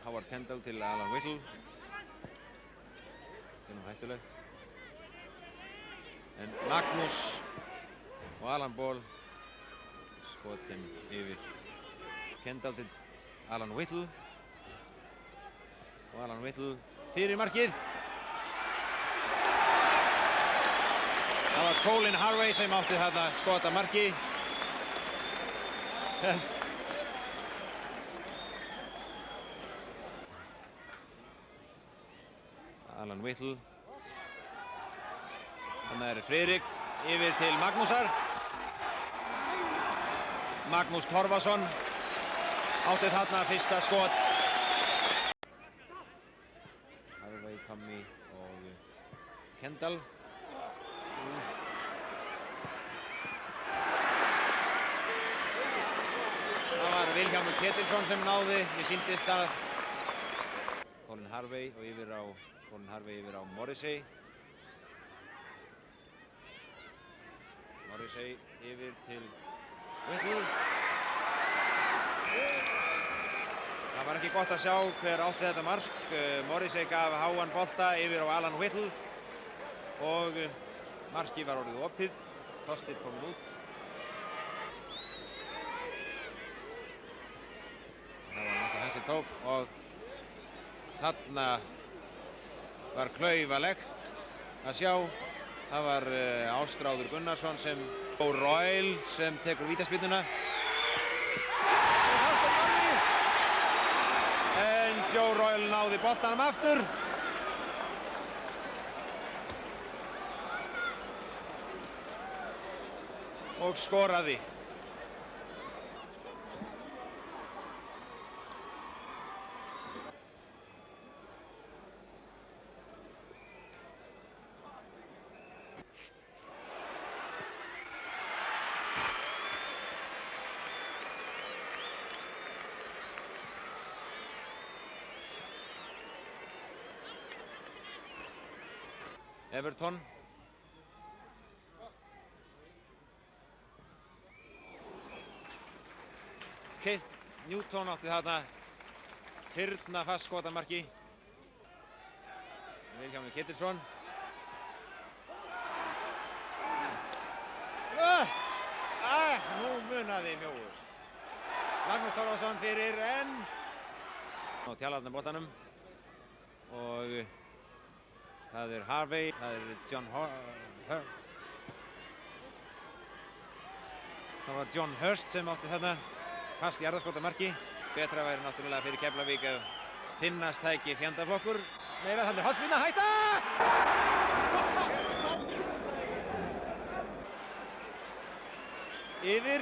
Howard Kendall til Alan Whittle. Þetta nú hættulegt. En Magnús og Alan Ball skotin yfir Kendall til Alan Whittle. Og Alan Whittle fyrir markið. Það var Colin Harvey sem átti þarna skota marki. Alan Whittle. Þannig Friðrik yfir til Magnúsar. Magnús Torfason átti þarna fyrsta skot. Harvey, Tommy og Kendall. Það var Vilhjálmur Ketilsson sem náði. Ég sýndist að Colin Harvey yfir á Morrissey. Morrissey yfir til Whittle. Það var ekki gott að sjá hver átti þetta mark. Morrissey gaf háan bolta yfir á Alan Whittle og markið var orðið opið. Þorsteinn kominn út. Það var náttúrulega hans sem tók og þarna var klaufalegt að sjá. Það var Ástráður Gunnarsson sem Joe Royle sem tekur vítaspyrnuna. En Joe Royle náði boltanum aftur. Og skoraði. Everton. Keith Newton átti þarna fyrna fast skotamarki. Vilhjálmur Ketilsson. Nú munaði mjóu. Magnús Torfason fyrir en á tjallarnir boltanum og það Harvey, það John John Hurst sem átti þarna fast jarðarskotamarki. Betra væri náttúrulega fyrir Keflavík að finnast tæki fjandaflokkur. Meira þannig hornspyrna hætta! Yfir